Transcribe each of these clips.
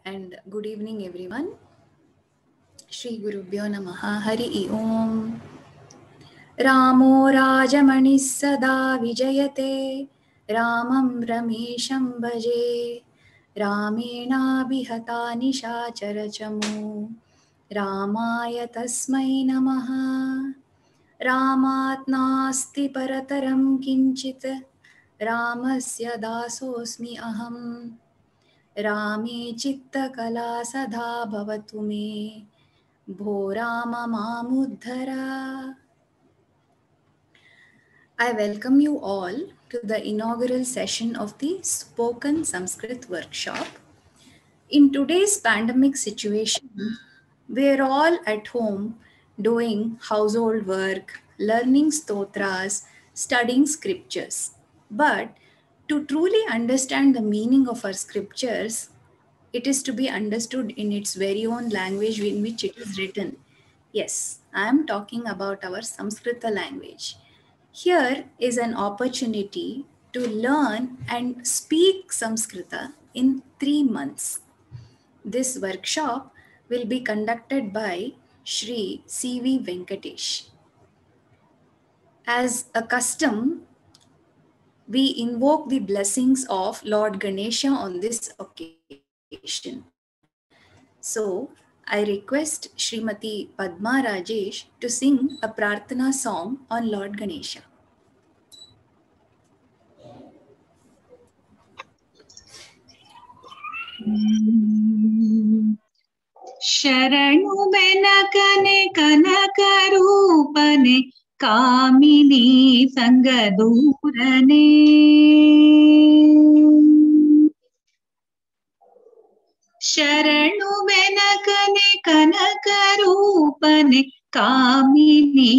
and good evening everyone. Shri Gurubhyo Namaha. Hari Om. Ramo Rajamani Sada Vijayate Ramam Ramesham Bhaje Ramena Bihata Nishacharachamu Ramaya Tasmai Namaha. Ramat Nasti Parataram Kinchit Ramasya Dasosmi Aham रामे चित्तकला सदा भवतु मे भो Ram मामुद्धरा. I welcome you all to the inaugural session of the Spoken Sanskrit Workshop. In today's pandemic situation, we're all at home doing household work, learning stotras, studying scriptures. But to truly understand the meaning of our scriptures, it is to be understood in its very own language in which it is written. Yes, I am talking about our Samskrita language. Here is an opportunity to learn and speak Samskrita in 3 months. This workshop will be conducted by Shri C.V. Venkatesh. As a custom, we invoke the blessings of Lord Ganesha on this occasion. So, I request Srimati Padma Rajesh to sing a Prarthana song on Lord Ganesha. ಶರಣು ಬೆನಕನೆ ಕನಕ ರೂಪನೆ ಕಾಮಿನಿ ಸಂಗದೂರನೆ ಶರಣು ಬೆನಕನೆ ಕನಕ ರೂಪನೆ ಕಾಮಿನಿ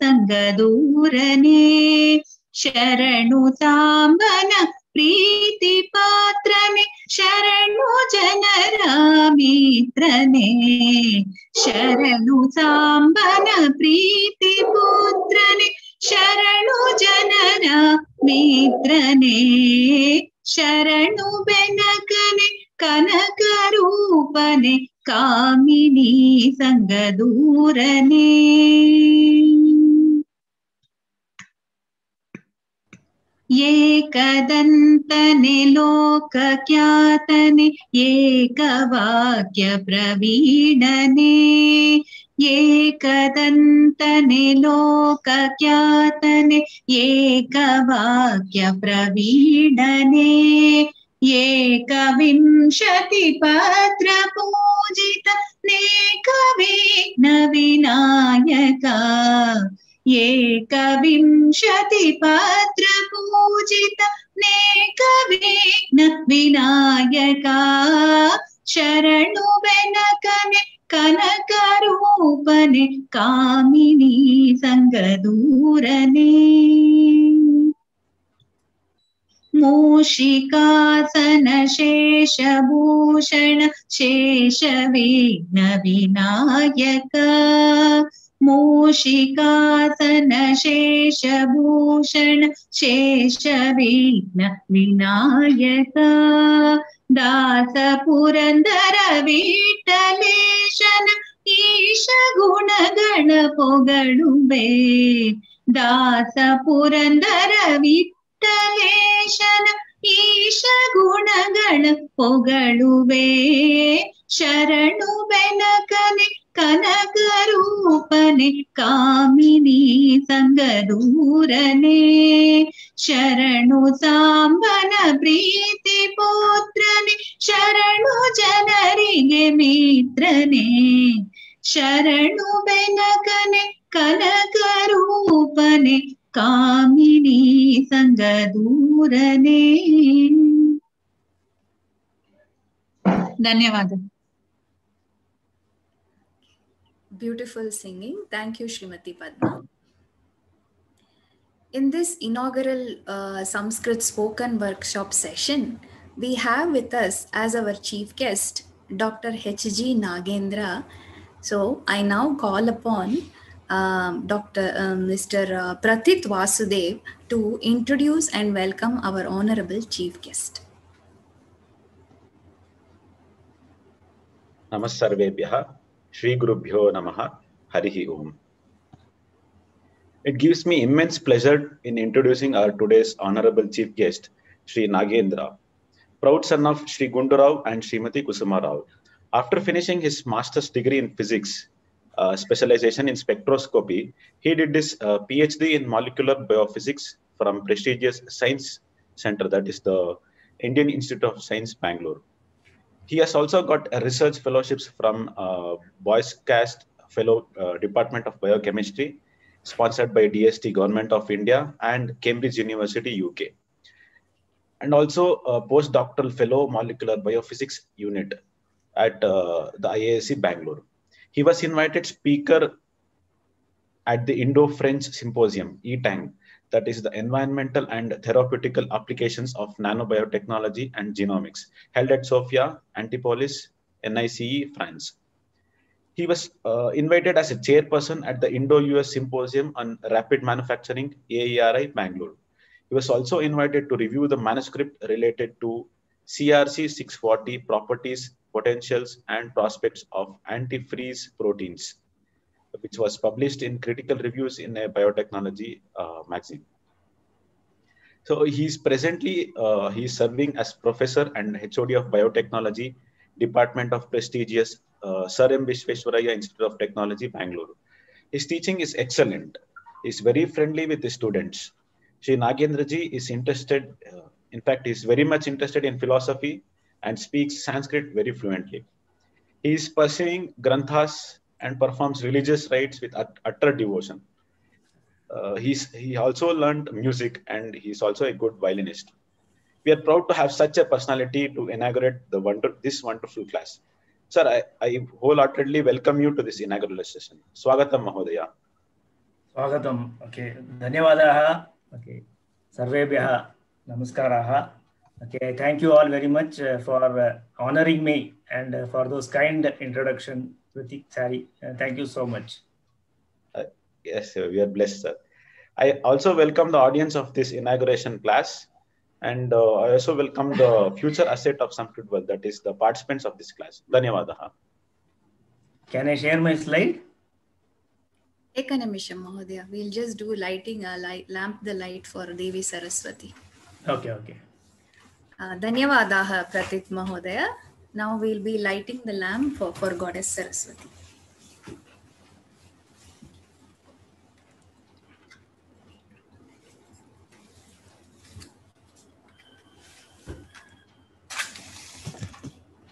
ಸಂಗದೂರನೆ ಶರಣು ಸಾಂಬನ ಪ್ರೀತಿ ಪಾತ್ರನೆ ಶರಣು ಜನರ ಮಿತ್ರನೆ ಶರಣು ಸಾಂಬನ ಪ್ರೀತಿ ಪುತ್ರನೆ ಶರಣು ಜನರ ಮಿತ್ರನೆ ಶರಣು ಬೆನಕನೆ ಕನಕ ರೂಪನೆ ಕಾಮಿನಿ ಸಂಗದೂರನೆ ಏಕದಂತನೆ ಲೋಕಖ್ಯಾತನೆ ಏಕವಾಕ್ಯ ಪ್ರವೀಣನೆ ಏಕದಂತನೆ ಲೋಕಖ್ಯಾತನೆ ಏಕವಾಕ್ಯ ಪ್ರವೀಣನೆ ಏಕವಿಂಶತಿ ಪತ್ರ ಪೂಜಿತ ನೇಕವಿಘ್ನ ವಿನಾಯಕ ಏಕವಿಂಶತಿ ಪತ್ರ ಪೂಜಿತ ನೇಕವಿಘ್ನ ವಿನಾಯಕ ಶರಣು ಬೆನಕನೆ ಕನಕ ರೂಪನೆ ಕಾಮಿನಿ ಸಂಗದೂರನೆ ಮೂಷಿಕಾಸನ ಶೇಷಭೂಷಣ ಶೇಷವಿಘ್ನ ವಿನಾಯಕ ಮೂಷಿಕಾಸನ ಶೇಷಭೂಷಣ ಶೇಷವಿಘ್ನ ವಿನಾಯಕ ದಾಸ ಪುರಂದರ ವಿಠಲೇಶನ ಈಶ ಗುಣಗಣ ಪೊಗಳುವೆ ದಾಸ ಪುರಂದರ ವಿಠಲೇಶನ ಈಶ ಗುಣಗಳ ಪೊಗಳುವೆ ಶರಣು ಬೆನಕನೆ ಕನಕ ರೂಪನೆ ಕಾಮಿನಿ ಸಂಗದೂರನೆ ಶರಣು ಸಾಂಬನ ಪ್ರೀತಿ ಪುತ್ರನೆ ಶರಣು ಜನರಿಗೆ ಮಿತ್ರನೆ ಶರಣು ಬೆನಕನೆ ಕನಕ ರೂಪನೆ ಕಾಮಿನಿ ಸಂಗದೂರನೆ. ಧನ್ಯವಾದ. Beautiful singing. Thank you, Srimati Padma. In this inaugural Sanskrit spoken workshop session, we have with us as our chief guest Dr. H.G. Nagendra. So I now call upon Mr. Prathit Vasudev to introduce and welcome our honorable chief guest. Namassarvebhyah, Shri Gurubhyo Namaha, Harihi Om. It gives me immense pleasure in introducing our today's honorable chief guest, Shri Nagendra, proud son of Shri Gundurao and Srimati Kusuma Rao. After finishing his master's degree in physics, specialization in spectroscopy, he did his PhD in molecular biophysics from prestigious science center, that is the Indian Institute of Science, Bangalore. He has also got a research fellowships from Boyce Cast Fellow Department of Biochemistry, sponsored by DST Government of India and Cambridge University, UK. And also a postdoctoral fellow molecular biophysics unit at the IISc Bangalore. He was invited speaker at the Indo-French Symposium, ETANG, that is the Environmental and Therapeutical Applications of Nanobiotechnology and Genomics, held at Sofia, Antipolis, NICE, France. He was invited as a chairperson at the Indo-US Symposium on Rapid Manufacturing, AERI, Bangalore. He was also invited to review the manuscript related to CRC 640 properties, potentials, and prospects of antifreeze proteins, which was published in Critical Reviews in a Biotechnology magazine. So he's presently he's serving as professor and HOD of Biotechnology, Department of prestigious Sir M. Visvesvaraya Institute of Technology, Bangalore. His teaching is excellent. He's very friendly with the students. Shri Nagendra ji is interested, in fact, he's very much interested in philosophy and speaks Sanskrit very fluently. He is pursuing granthas and performs religious rites with utter devotion. He also learned music and he's also a good violinist. We are proud to have such a personality to inaugurate this wonderful class. Sir, I wholeheartedly welcome you to this inaugural session. Swagatam Mahodaya. Swagatam. Okay. Dhanyavadaha. Okay. Sarvebhyah. Namaskaraha. Okay. Thank you all very much for honoring me and for those kind introduction. Sari. Thank you so much. Yes, sir, we are blessed, sir. I also welcome the audience of this inauguration class, and I also welcome the future asset of Sanskrit world, that is the participants of this class. Dhanyavadaha. Can I share my slide? Ekanimisham Mahodaya. We'll just do lighting a lamp the light for Devi Saraswati. Okay. Dhanyavadaha Pratit Mahodaya. Now we'll be lighting the lamp for Goddess Saraswati.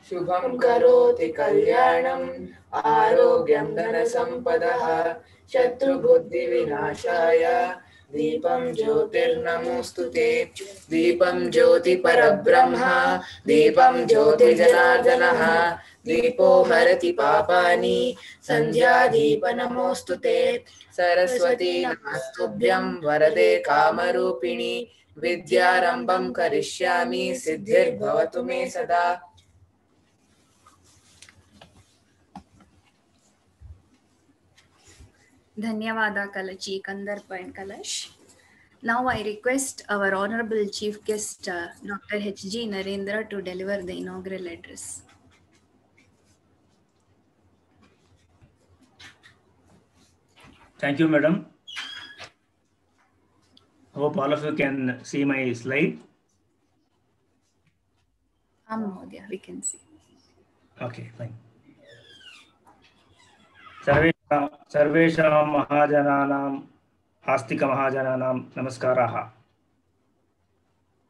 Shubham karoti kalyanam arogyam dhana sampadah shatru buddhi vinashaya Deepam Jyotir Namostute Deepam Jyoti Parabrahma Deepam Jyoti Janardanaha Deepo Bharati Papani Sandhya Deepa Namostute Saraswati Namastubhyam Varade Kamarupini Vidyarambam Karishyami Siddhir Bhavatu Me Sada. Dhanyavada Kalachi Kandarpa and Kalash. Now I request our honorable chief guest, Dr. H.G. Narendra, to deliver the inaugural address. Thank you, madam. Hope all of you can see my slide. Mahodaya, we can see. Okay, fine. Sarvesham Mahajananam Astika Mahajananam Namaskaraha.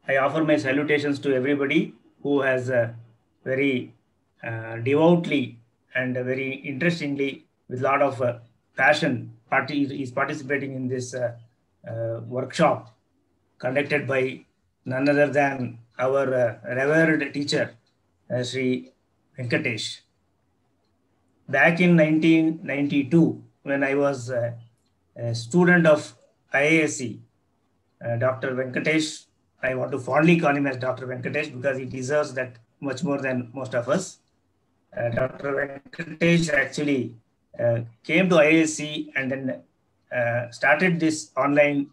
I offer my salutations to everybody who has very devoutly and very interestingly, with a lot of passion, is participating in this workshop conducted by none other than our revered teacher, Sri Venkatesh. Back in 1992, when I was a student of IISc, Dr. Venkatesh, I want to fondly call him as Dr. Venkatesh because he deserves that much more than most of us. Dr. Venkatesh actually came to IISc and then started this online,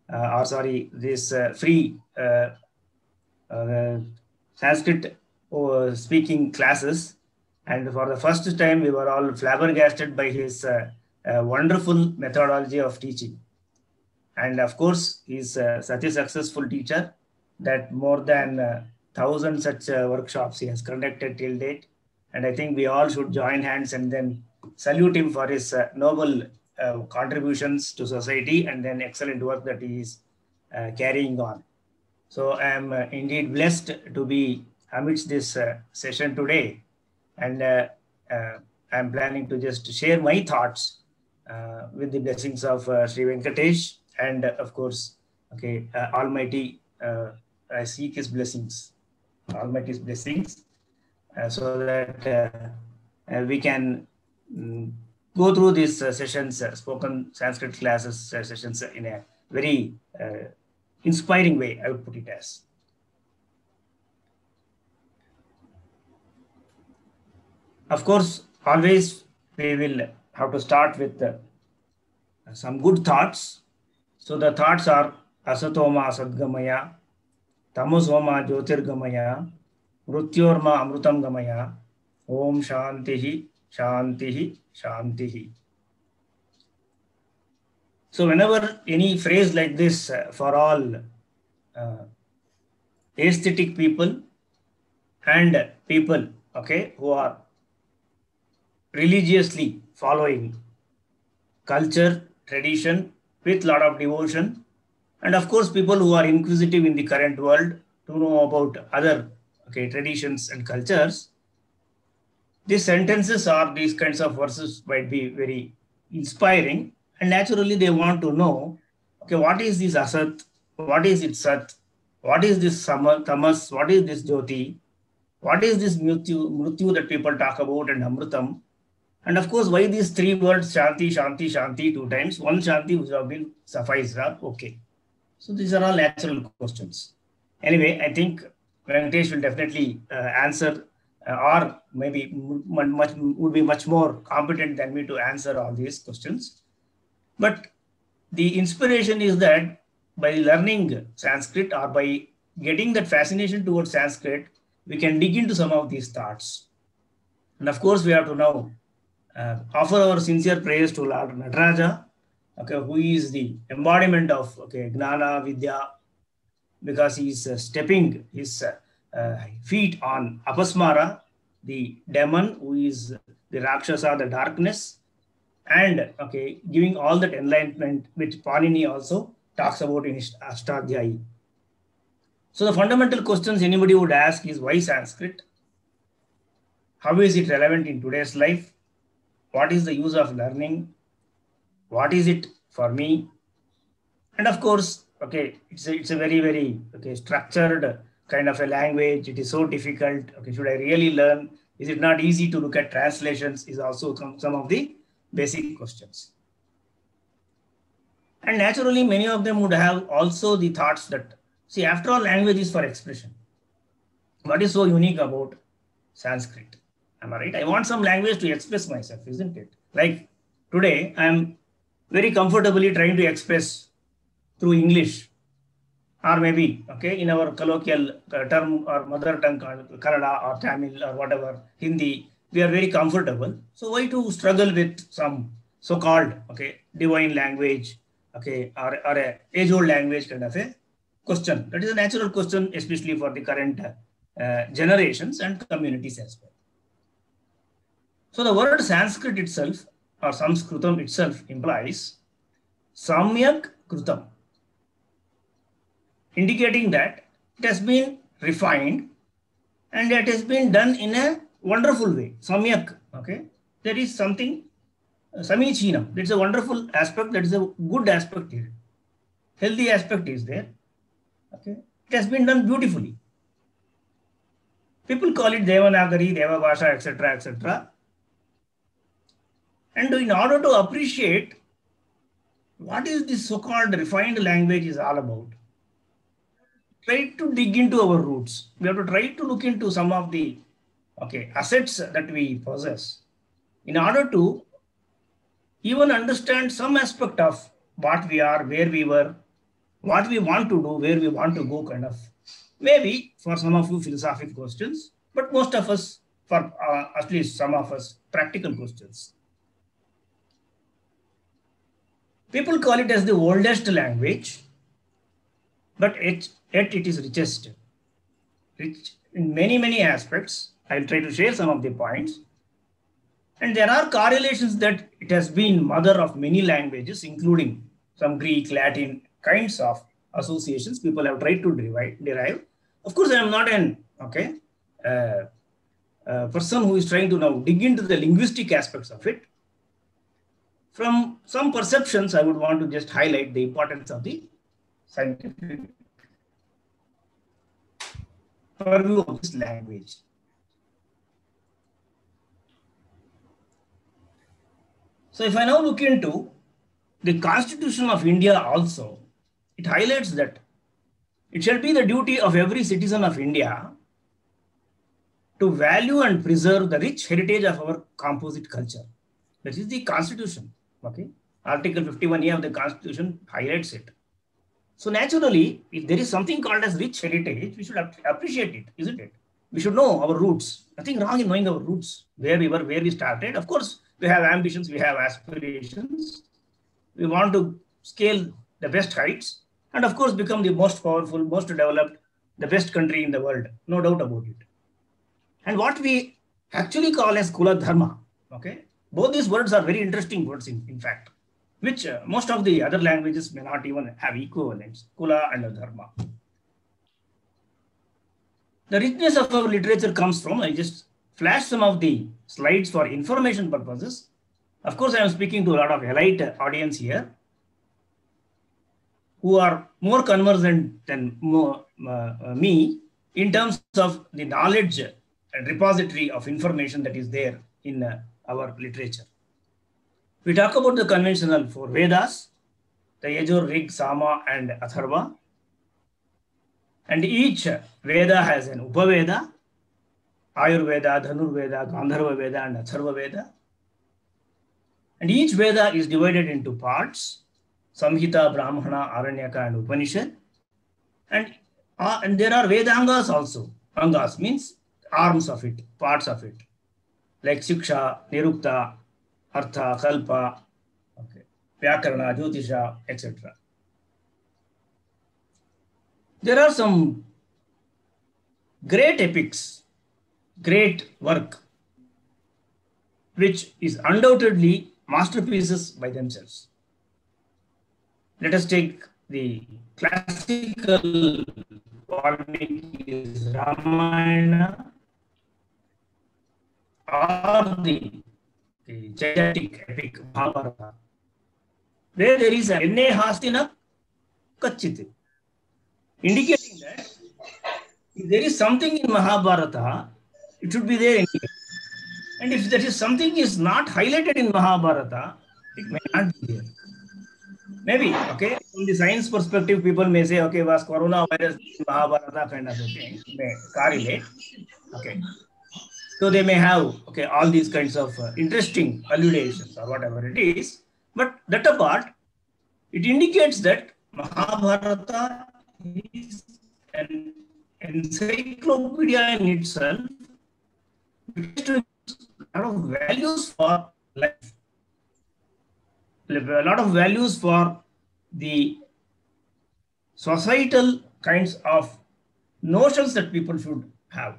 this free Sanskrit speaking classes And for the first time, we were all flabbergasted by his wonderful methodology of teaching. And of course, he's such a successful teacher that more than 1,000 such workshops he has conducted till date. And I think we all should join hands and then salute him for his noble contributions to society and then excellent work that he is carrying on. So I am indeed blessed to be amidst this session today. And I'm planning to just share my thoughts with the blessings of Sri Venkatesh and of course, okay, Almighty, I seek his blessings, Almighty's blessings, so that we can go through these sessions, spoken Sanskrit classes sessions in a very inspiring way, I would put it as. Of course, always we will have to start with some good thoughts. So the thoughts are Asatoma Sadgamaya, Tamosoma Jyotirgamaya, Mrutyorma Amrutam Gamaya, Om Shantihi, Shantihi, Shantihi. So whenever any phrase like this for all aesthetic people and people, okay, who are religiously following culture, tradition with lot of devotion, and of course people who are inquisitive in the current world to know about other traditions and cultures, these sentences or these kinds of verses might be very inspiring, and naturally they want to know, okay, what is this asat, what is it sat, what is this tamas, what is this jyoti, what is this mrityu that people talk about, and amrutam. And of course, why these three words, Shanti, Shanti, Shanti, 2 times? One Shanti would have been sufficed, okay. So these are all natural questions. Anyway, I think Venkatesh will definitely answer or maybe would be much more competent than me to answer all these questions. But the inspiration is that by learning Sanskrit or by getting that fascination towards Sanskrit, we can dig into some of these thoughts. And of course, we have to now offer our sincere praise to Lord Nataraja, okay, who is the embodiment of Gnana Vidya, because he is stepping his feet on Apasmara, the demon who is the Rakshasa, the darkness, and giving all that enlightenment which Panini also talks about in his Ashtadhyayi. So the fundamental questions anybody would ask is, why Sanskrit? How is it relevant in today's life? What is the use of learning? What is it for me? And of course, it's a very, very structured kind of a language. It is so difficult. Should I really learn? Is it not easy to look at translations? Is also some of the basic questions. And naturally, many of them would have also the thoughts that, see, after all, language is for expression. What is so unique about Sanskrit? Am I right? I want some language to express myself, isn't it? Like today, I'm very comfortably trying to express through English, or maybe, in our colloquial term or mother tongue, Kannada or Tamil or whatever, Hindi, we are very comfortable. So why to struggle with some so-called, divine language, or a age-old language kind of a question? That is a natural question, especially for the current generations and communities as well. So the word Sanskrit itself or Sanskritam itself implies Samyak Kritam, indicating that it has been refined and it has been done in a wonderful way. Samyak, there is something, Samichinam, that's a wonderful aspect, that is a good aspect here. Healthy aspect is there. It has been done beautifully. People call it Devanagari, Devabhasha, etc., etc. And in order to appreciate what is this so-called refined language is all about, try to dig into our roots. We have to try to look into some of the assets that we possess in order to even understand some aspect of what we are, where we were, what we want to do, where we want to go, kind of. Maybe for some of you philosophical questions, but most of us for at least some of us practical questions. People call it as the oldest language, but yet it is richest. Rich in many aspects. I'll try to share some of the points. And there are correlations that it has been mother of many languages, including some Greek, Latin kinds of associations people have tried to derive. Of course, I am not an person who is trying to now dig into the linguistic aspects of it. From some perceptions, I would want to just highlight the importance of the scientific purview of this language. So if I now look into the Constitution of India also, it highlights that it shall be the duty of every citizen of India to value and preserve the rich heritage of our composite culture. That is the Constitution. Okay, Article 51A of the Constitution highlights it. So naturally, if there is something called as rich heritage, we should appreciate it, isn't it? We should know our roots. Nothing wrong in knowing our roots, where we were, where we started. Of course, we have ambitions, we have aspirations. We want to scale the best heights and of course become the most powerful, most developed, the best country in the world. No doubt about it. And what we actually call as Kula Dharma, okay? Both these words are very interesting words in fact, which most of the other languages may not even have equivalents, Kula and Dharma. The richness of our literature comes from, I just flash some of the slides for information purposes. Of course, I am speaking to a lot of elite audience here who are more conversant than me in terms of the knowledge and repository of information that is there in our literature. We talk about the conventional four Vedas, the Yajur, Rig, Sama, and Atharva. And each Veda has an Upaveda, Ayurveda, Dhanurveda, Gandharva Veda, and Atharva Veda. And each Veda is divided into parts, Samhita, Brahmana, Aranyaka, and Upanishad. And there are Vedangas also. Angas means arms of it, parts of it, like Siksha, Nirukta, Artha, Kalpa, Vyakarana, Jyotisha, etc. There are some great epics, great work, which is undoubtedly masterpieces by themselves. Let us take the classical Valmiki Ramayana or the gigantic epic Mahabharata, where there is an Enne Hastina Kachit, indicating that if there is something in Mahabharata, it should be there in here. And if there is something is not highlighted in Mahabharata, it may not be there. Maybe, okay, from the science perspective, people may say, okay, was coronavirus in Mahabharata kind of a thing, may correlate, okay. So they may have, okay, all these kinds of interesting allusions or whatever it is. But that apart, it indicates that Mahabharata is an encyclopedia in itself, which has a lot of values for life, a lot of values for the societal kinds of notions that people should have.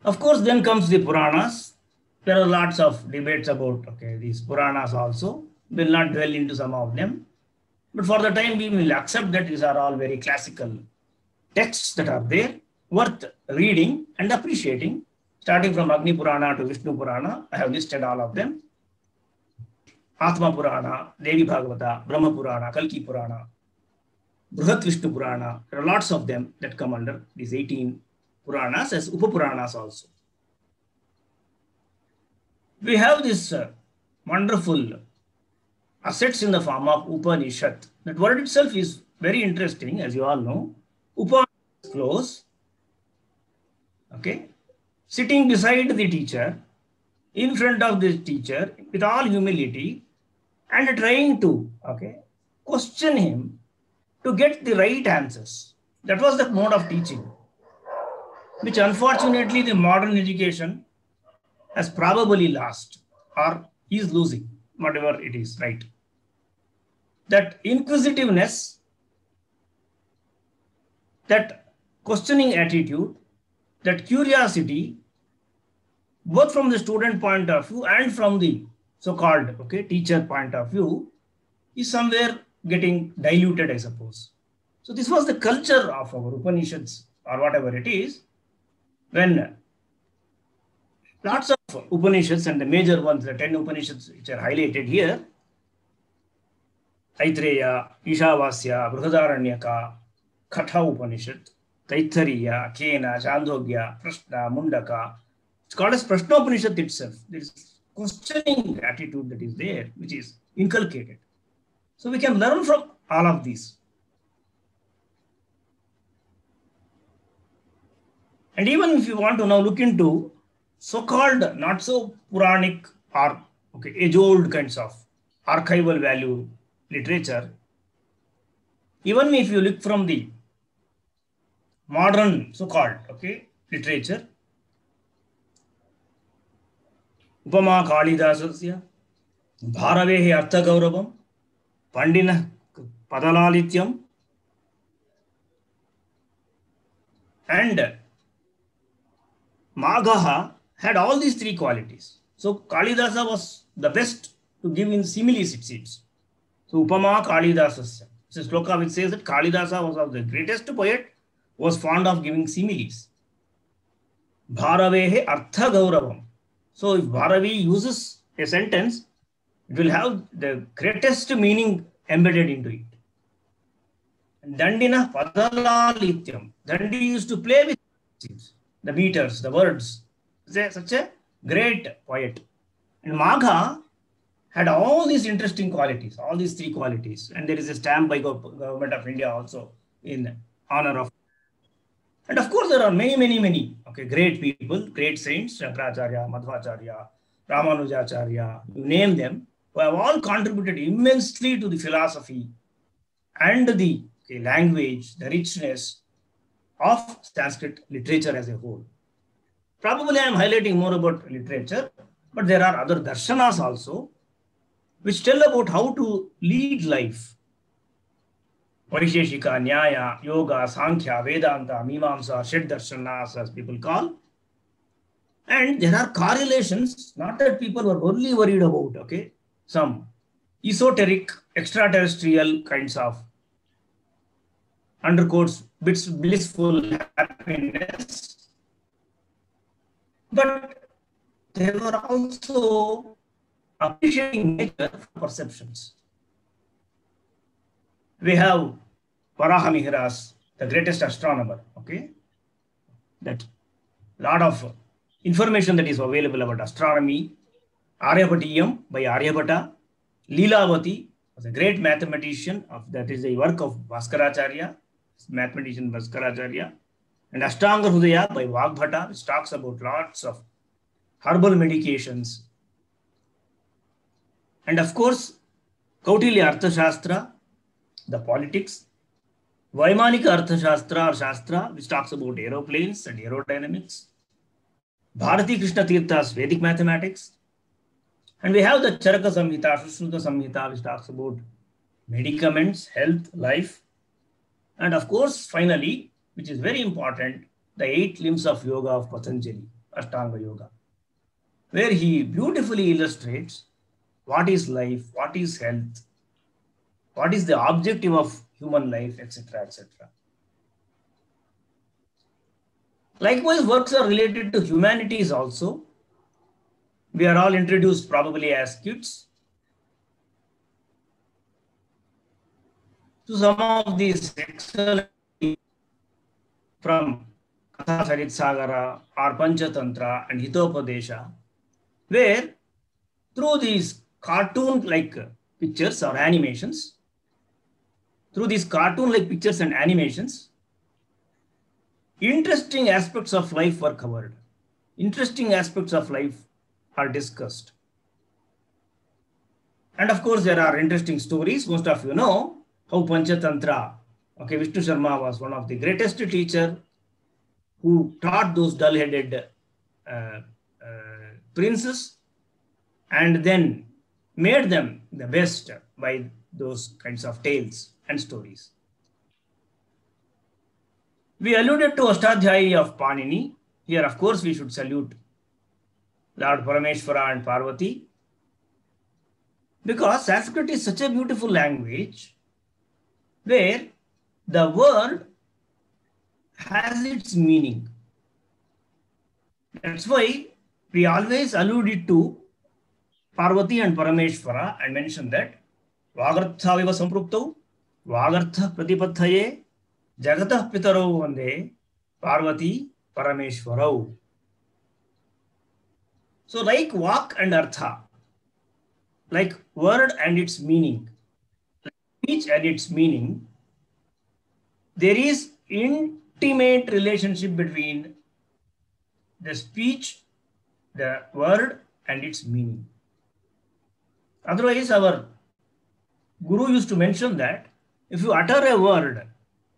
Of course, then comes the Puranas. There are lots of debates about, okay, these Puranas also. We'll not dwell into some of them. But for the time being, we'll accept that these are all very classical texts that are there, worth reading and appreciating. Starting from Agni Purana to Vishnu Purana, I have listed all of them. Atma Purana, Devi Bhagavata, Brahma Purana, Kalki Purana, Bruhat Vishnu Purana. There are lots of them that come under these 18 Puranas as Upapuranas also. We have this wonderful assets in the form of Upanishad. That word itself is very interesting, as you all know. Upa is close, okay, sitting beside the teacher, in front of the teacher, with all humility, and trying to, okay, question him to get the right answers. That was the mode of teaching. which unfortunately the modern education has probably lost or is losing, whatever it is, right? That inquisitiveness, that questioning attitude, that curiosity, both from the student point of view and from the so-called teacher point of view, is somewhere getting diluted, I suppose. So this was the culture of our Upanishads or whatever it is, when lots of Upanishads and the major ones, the 10 Upanishads which are highlighted here, Aitreya, Ishavasya, Brihadaranyaka, Katha Upanishad, Taittiriya, Kena, Chandogya, Prashna, Mundaka. It's called as Prashna Upanishad itself. There is questioning attitude that is there, which is inculcated. So we can learn from all of these. And even if you want to now look into so-called not so Puranic or age-old kinds of archival value literature, even if you look from the modern so-called literature, Upama Kalidasasya, Bharavehi Artha Gauravam, Pandina Padalalityam, and Magha had all these three qualities. So Kalidasa was the best to give in similes, it seems. So Upama Kalidasasya. It's a sloka which says that Kalidasa was of the greatest poet, was fond of giving similes. Bharavehe Artha Gauravam. So if Bharavi uses a sentence, it will have the greatest meaning embedded into it. And Dandina Padalalityam. Dandi used to play with the meters, the words. Such a great poet. And Magha had all these interesting qualities, all these three qualities. And there is a stamp by Government of India also in honor of. And of course, there are many great people, great saints, Shankaracharya, Madhvacharya, Ramanujacharya, you name them, who have all contributed immensely to the philosophy and the language, the richness of Sanskrit literature as a whole. Probably I am highlighting more about literature, but there are other darshanas also, which tell about how to lead life. Vaisheshika, Nyaya, Yoga, Sankhya, Vedanta, Mimamsa, Shed Darshanas, as people call. And there are correlations, not that people were only worried about, some esoteric, extraterrestrial kinds of undercoats, blissful happiness. But they were also appreciating nature perceptions. We have Varahamihras, the greatest astronomer, that lot of information that is available about astronomy. Aryabhatiyam by Aryabhata. Leelavati was a great mathematician, that is the work of Bhaskaracharya, mathematician Bhaskaracharya. And Ashtanga Hrudaya by Vagbhata, which talks about lots of herbal medications. And of course, Kautilya Arthashastra, the politics. Vaimanika Arthashastra or Shastra, which talks about aeroplanes and aerodynamics. Bharati Krishna Tirtha's Vedic mathematics. And we have the Charaka Samhita, Sushruta Samhita, which talks about medicaments, health, life. And of course, finally, which is very important, the 8 limbs of yoga of Patanjali, Ashtanga Yoga, where he beautifully illustrates what is life, what is health, what is the objective of human life, etc., etc. Likewise, works are related to humanities also. We are all introduced probably as kids to some of these excellent from Katha Sarit Sagara or Panchatantra and Hitopadesha, where through these cartoon-like pictures or animations, interesting aspects of life were covered. Interesting aspects of life are discussed. And of course, there are interesting stories. Most of you know how Panchatantra, Vishnu Sharma was one of the greatest teacher who taught those dull-headed princes and then made them the best by those kinds of tales and stories. We alluded to Ashtadhyayi of Panini. Here, of course, we should salute Lord Parameshwara and Parvati, because Sanskrit is such a beautiful language where the word has its meaning. That's why we always alluded to Parvati and Parameshwara and mention that Vagartha viva sampruptau, Vagartha pratipathaye, Jagatah pitarau vande, Parvati Parameshwarau. So like Vak and Artha, like word and its meaning, like speech and its meaning, there is intimate relationship between the speech, the word and its meaning. Otherwise, our Guru used to mention that if you utter a word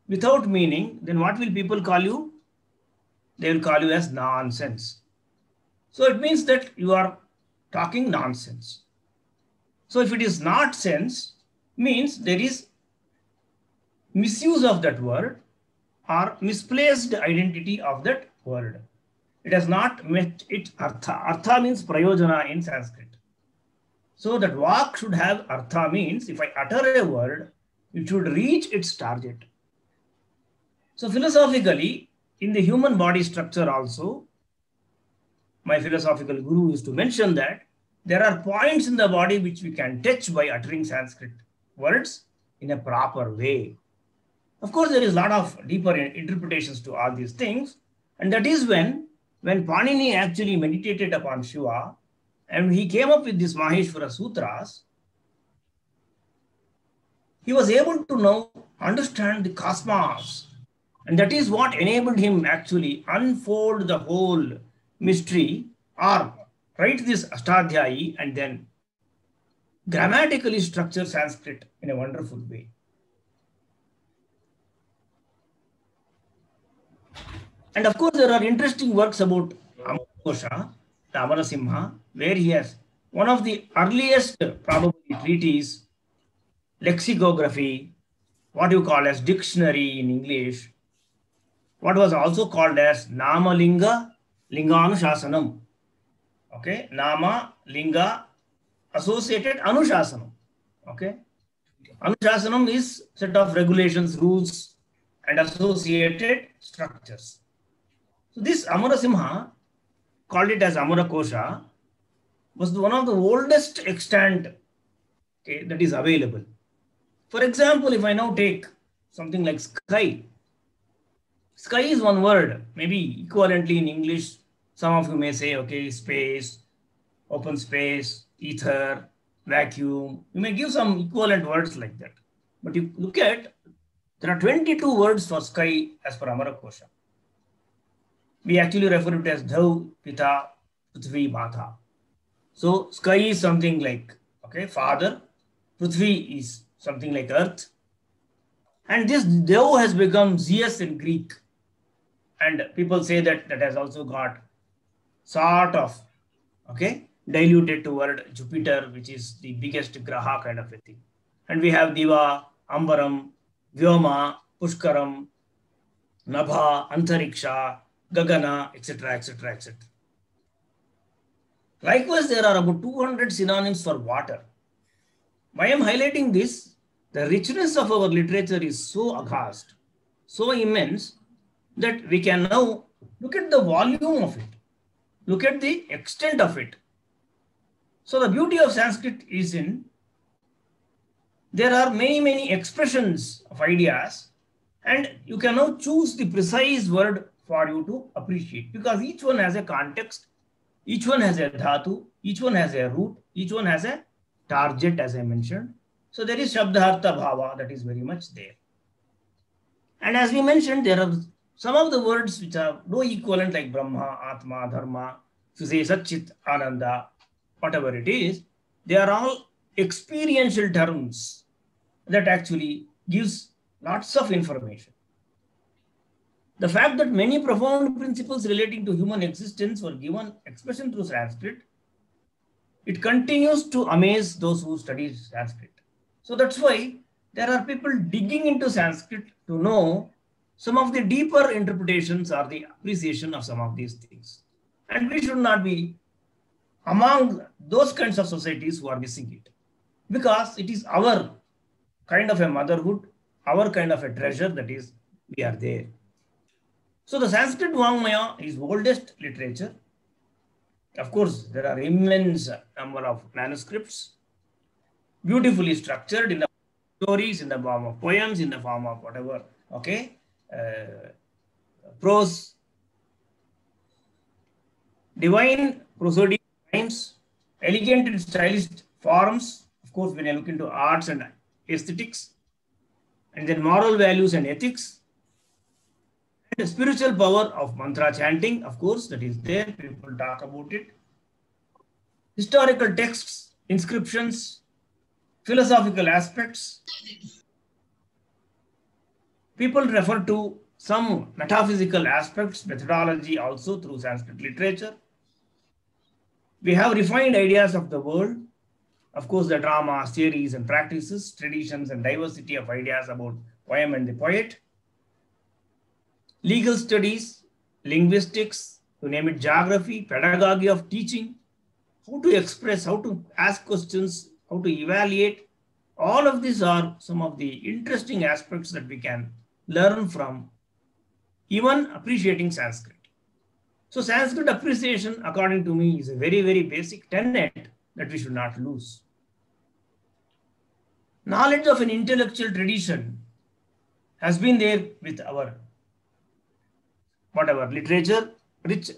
without meaning, then what will people call you? They will call you as nonsense. So it means that you are talking nonsense. So if it is not sense, means there is misuse of that word or misplaced identity of that word. It has not met its artha. Artha means prayojana in Sanskrit. So that vak should have artha means if I utter a word, it should reach its target. So philosophically, in the human body structure also, my philosophical guru used to mention that there are points in the body which we can touch by uttering Sanskrit words in a proper way. Of course, there is a lot of deeper interpretations to all these things. And that is when Panini actually meditated upon Shiva and he came up with these Maheshwara Sutras, he was able to now understand the cosmos. And that is what enabled him actually unfold the whole mystery or write this Ashtadhyayi and then grammatically structure Sanskrit in a wonderful way. And of course, there are interesting works about Amarkosha, the Amarasimha, where he has one of the earliest probably treatises, lexicography, what you call as dictionary in English, what was also called as Nama Linga Linganushashanam. Okay, Nama Linga associated Anushasanam. Okay, Anushasanam is set of regulations, rules, and associated structures. So this Amarasimha, called it as Amarakosha, was one of the oldest extant that is available. For example, if I now take something like sky, sky is one word, maybe equivalently in English, some of you may say, okay, space, open space, ether, vacuum. You may give some equivalent words like that. But you look at, there are 22 words for sky as per Amarakosha. We actually refer to it as Dhau, Pita, Prithvi, Mata. So sky is something like, okay, father. Prithvi is something like earth. And this Dhau has become Zeus in Greek. And people say that that has also got sort of, okay, diluted to word Jupiter, which is the biggest graha kind of a thing. And we have Diva, Ambaram, Vyoma, Pushkaram, Nabha, Antariksha, Gagana, etc., etc., etc. Likewise, there are about 200 synonyms for water. Why I am highlighting this? The richness of our literature is so aghast, so immense, that we can now look at the volume of it, look at the extent of it. So the beauty of Sanskrit is in, there are many, many expressions of ideas, and you can now choose the precise word for you to appreciate, because each one has a context, each one has a dhatu, each one has a root, each one has a target, as I mentioned. So there is Shabdartha Bhava that is very much there. And as we mentioned, there are some of the words which are no equivalent, like Brahma, Atma, Dharma, if you say Satchit, Ananda, whatever it is, they are all experiential terms that actually gives lots of information. The fact that many profound principles relating to human existence were given expression through Sanskrit, it continues to amaze those who study Sanskrit. So that's why there are people digging into Sanskrit to know some of the deeper interpretations or the appreciation of some of these things. And we should not be among those kinds of societies who are missing it, because it is our kind of a motherhood, our kind of a treasure that is, we are there. So the Sanskrit Vangmaya is oldest literature. Of course, there are immense number of manuscripts, beautifully structured in the stories, in the form of poems, in the form of whatever, okay, prose, divine prosodic rhymes, elegant and stylish forms. Of course, when I look into arts and aesthetics, and then moral values and ethics, and the spiritual power of mantra chanting, of course, that is there. People talk about it. Historical texts, inscriptions, philosophical aspects. People refer to some metaphysical aspects, methodology also through Sanskrit literature. We have refined ideas of the world. Of course, the dramas, theories and practices, traditions and diversity of ideas about poem and the poet. Legal studies, linguistics, to name it, geography, pedagogy of teaching, how to express, how to ask questions, how to evaluate. All of these are some of the interesting aspects that we can learn from even appreciating Sanskrit. So Sanskrit appreciation, according to me, is a very, very basic tenet that we should not lose. Knowledge of an intellectual tradition has been there with our whatever literature, rich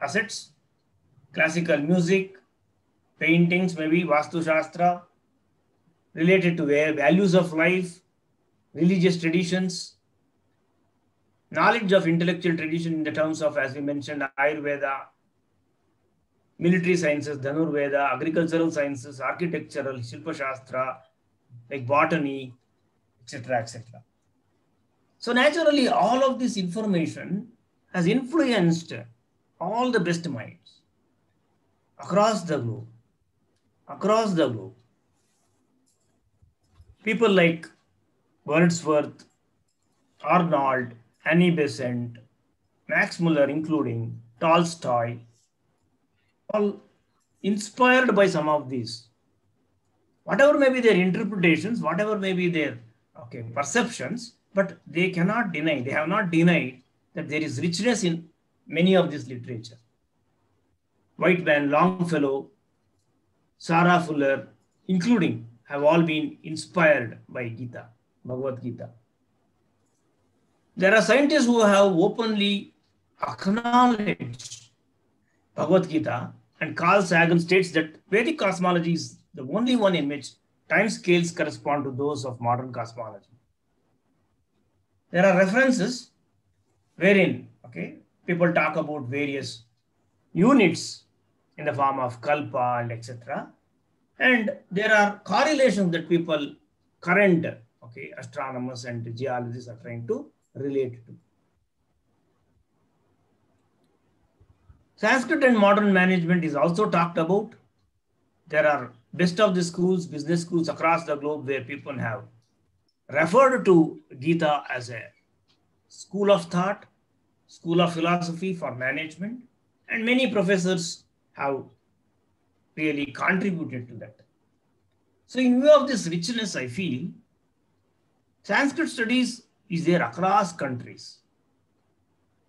assets, classical music, paintings, maybe Vastu Shastra, related to values of life, religious traditions, knowledge of intellectual tradition in the terms of, as we mentioned, Ayurveda, military sciences, Dhanurveda, agricultural sciences, architectural, Shilpa Shastra, like botany, etc., etc. So naturally, all of this information has influenced all the best minds across the globe. Across the globe. People like Wordsworth, Arnold, Annie Besant, Max Muller, including Tolstoy, all inspired by some of these. Whatever may be their interpretations, whatever may be their perceptions, but they cannot deny, they have not denied that there is richness in many of this literature. Whiteman, Longfellow, Sarah Fuller, including, have all been inspired by Gita, Bhagavad Gita. There are scientists who have openly acknowledged Bhagavad Gita, and Carl Sagan states that Vedic cosmology is the only one in which time scales correspond to those of modern cosmology. There are references wherein people talk about various units in the form of kalpa and etc. And there are correlations that people, current astronomers and geologists are trying to relate to. Sanskrit and modern management is also talked about. There are best of the schools, business schools across the globe where people have referred to Gita as a school of thought, school of philosophy for management, and many professors have really contributed to that. So in view of this richness, I feel Sanskrit studies is there across countries.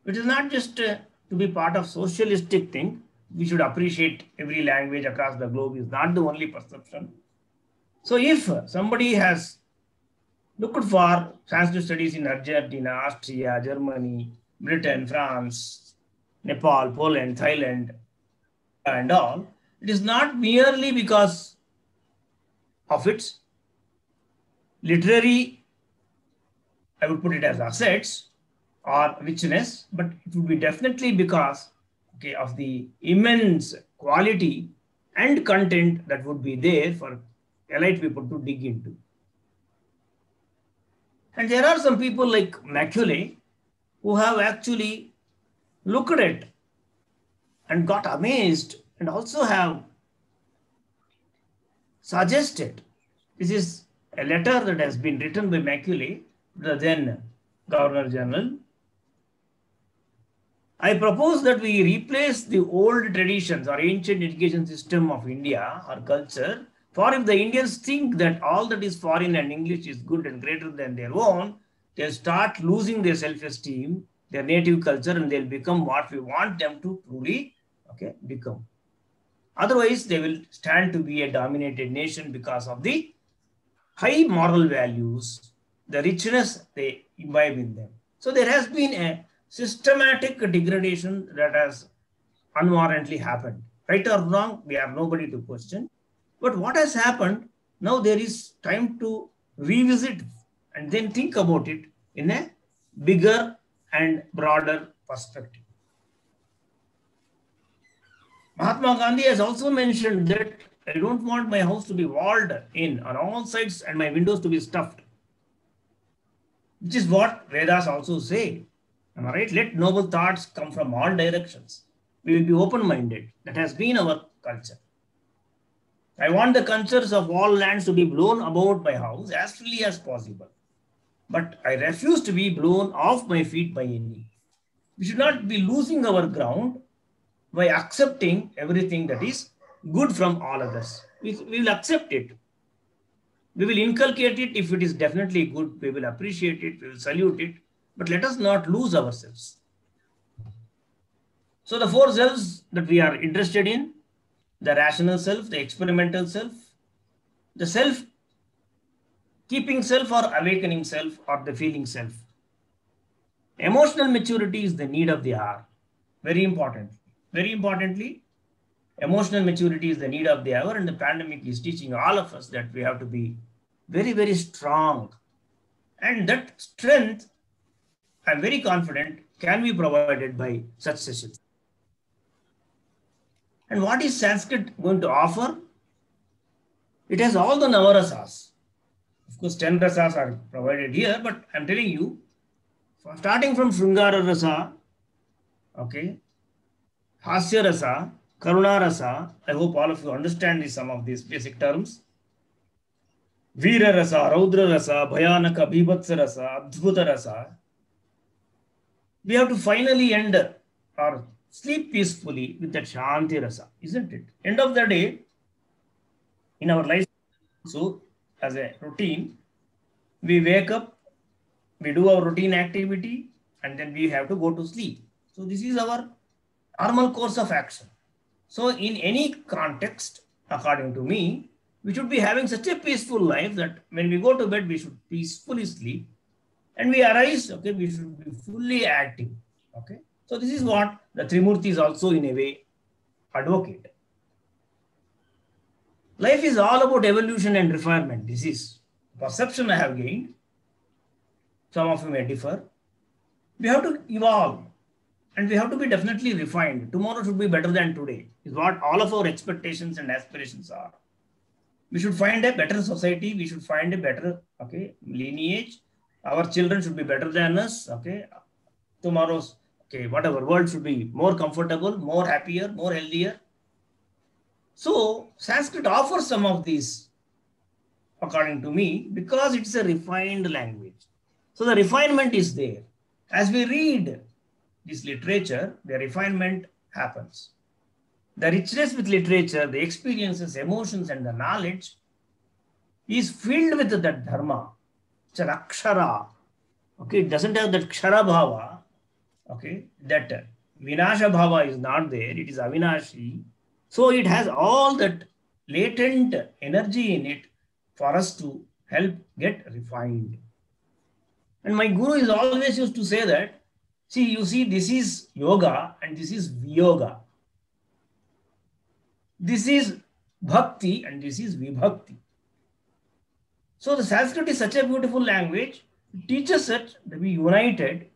It is not just to be part of socialistic thing. We should appreciate every language across the globe is not the only perception. So if somebody has looked for Sanskrit studies in Argentina, Austria, Germany, Britain, France, Nepal, Poland, Thailand, and all, it is not merely because of its literary, I would put it as assets or richness, but it would be definitely because of the immense quality and content that would be there for elite people to dig into. And there are some people like Macaulay who have actually looked at it and got amazed and also have suggested. This is a letter that has been written by Macaulay, the then Governor General. I propose that we replace the old traditions or ancient education system of India or culture. For if the Indians think that all that is foreign and English is good and greater than their own, they'll start losing their self-esteem, their native culture, and they'll become what we want them to truly become. Otherwise, they will stand to be a dominated nation because of the high moral values, the richness they imbibe in them. So there has been a systematic degradation that has unwarrantedly happened. Right or wrong, we have nobody to question. But what has happened, now there is time to revisit and then think about it in a bigger and broader perspective. Mahatma Gandhi has also mentioned that I don't want my house to be walled in on all sides and my windows to be stuffed, which is what Vedas also say. Am I right? Let noble thoughts come from all directions. We will be open-minded. That has been our culture. I want the cultures of all lands to be blown about my house as freely as possible. But I refuse to be blown off my feet by any. We should not be losing our ground by accepting everything that is good from all others. We will accept it. We will inculcate it. If it is definitely good, we will appreciate it. We will salute it. But let us not lose ourselves. So the four selves that we are interested in, the rational self, the experimental self, the self-keeping self or awakening self or the feeling self. Emotional maturity is the need of the hour. Very important. Very importantly, emotional maturity is the need of the hour, and the pandemic is teaching all of us that we have to be very, very strong. And that strength, I'm very confident, can be provided by such sessions. And what is Sanskrit going to offer? It has all the Navarasas. Of course, 10 rasas are provided here, but I'm telling you, starting from Shrungara Rasa, Hasya Rasa, Karuna Rasa, I hope all of you understand some of these basic terms. Veera Rasa, Raudra Rasa, Bhayanaka, Bhibatsa Rasa, Adbhuta Rasa. We have to finally end or sleep peacefully with that Shanti Rasa, isn't it? End of the day, in our life, so as a routine, we wake up, we do our routine activity, and then we have to go to sleep. So this is our normal course of action. So in any context, according to me, we should be having such a peaceful life that when we go to bed, we should peacefully sleep. And we arise, we should be fully active. So this is what the Trimurti is also in a way advocate. Life is all about evolution and refinement. This is perception I have gained. Some of you may differ. We have to evolve and we have to be definitely refined. Tomorrow should be better than today, is what all of our expectations and aspirations are. We should find a better society. We should find a better lineage. Our children should be better than us. Tomorrow's whatever world should be more comfortable, more happier, more healthier. So Sanskrit offers some of these, according to me, because it's a refined language. So the refinement is there. As we read this literature, the refinement happens. The richness with literature, the experiences, emotions, and the knowledge is filled with that dharma. It's an akshara. It doesn't have that kshara bhava. That vinasha bhava is not there. It is avinashi. So it has all that latent energy in it for us to help get refined. And my guru is always used to say that, you see, this is yoga and this is viyoga. This is bhakti and this is vibhakti. So the Sanskrit is such a beautiful language. It teaches us to be united,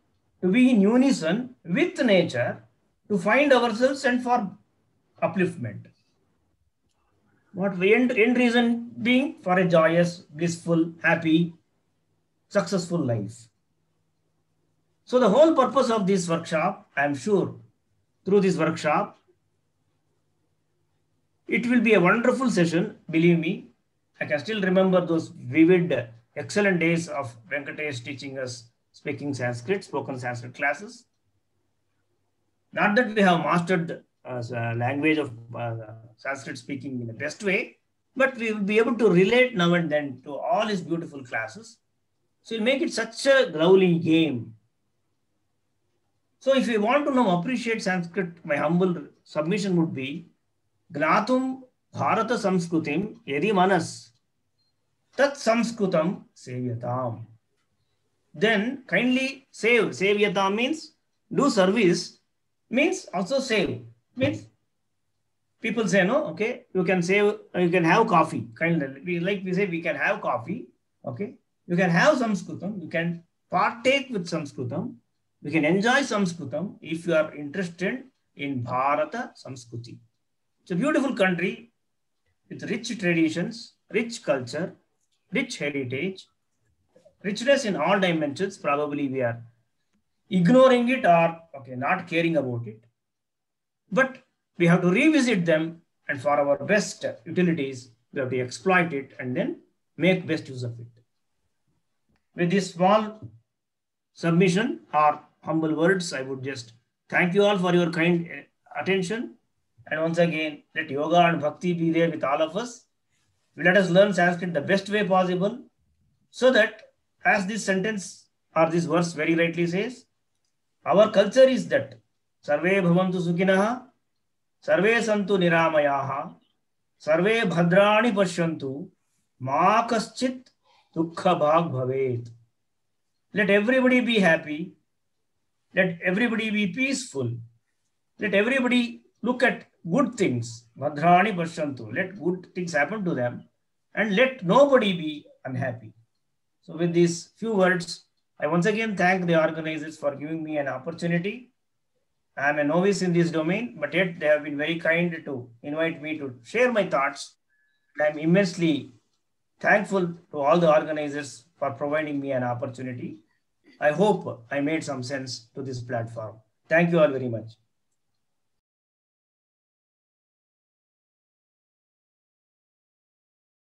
to be in unison with nature, to find ourselves and for upliftment. What the end reason being? For a joyous, blissful, happy, successful life. So the whole purpose of this workshop, I am sure, through this workshop, it will be a wonderful session. Believe me, I can still remember those vivid, excellent days of Venkatesh teaching us speaking Sanskrit, spoken Sanskrit classes. Not that we have mastered the language of Sanskrit speaking in the best way, but we will be able to relate now and then to all his beautiful classes. So we'll make it such a lovely game. So if you want to know, appreciate Sanskrit, my humble submission would be, Gnatum Bharata Samskrutim Yadi Manas Tat Samskrutam Sevyatam. Then kindly save. Sevyatam means do service, means also save. Means people say, no, okay, you can save, you can have coffee. Kindly, like we say, we can have coffee. Okay, you can have Samskrutam, you can partake with Samskrutam, you can enjoy Samskrutam if you are interested in Bharata Samskruti. It's a beautiful country with rich traditions, rich culture, rich heritage, richness in all dimensions. Probably we are ignoring it or not caring about it. But we have to revisit them, and for our best utilities, we have to exploit it and then make best use of it. With this small submission or humble words, I would just thank you all for your kind attention. And once again, let yoga and bhakti be there with all of us. Let us learn Sanskrit the best way possible, so that, as this sentence or this verse very rightly says, our culture is that Sarve bhavantu sukhinaha, Sarve santu niramayaha, Sarve bhadrani pashyantu, ma kaschit dukkha bhag bhavet. Let everybody be happy. Let everybody be peaceful. Let everybody look at good things. Bhadrani pashyantu. Let good things happen to them. And let nobody be unhappy. So with these few words, I once again thank the organizers for giving me an opportunity. I am a novice in this domain, but yet they have been very kind to invite me to share my thoughts. I am immensely thankful to all the organizers for providing me an opportunity. I hope I made some sense to this platform. Thank you all very much.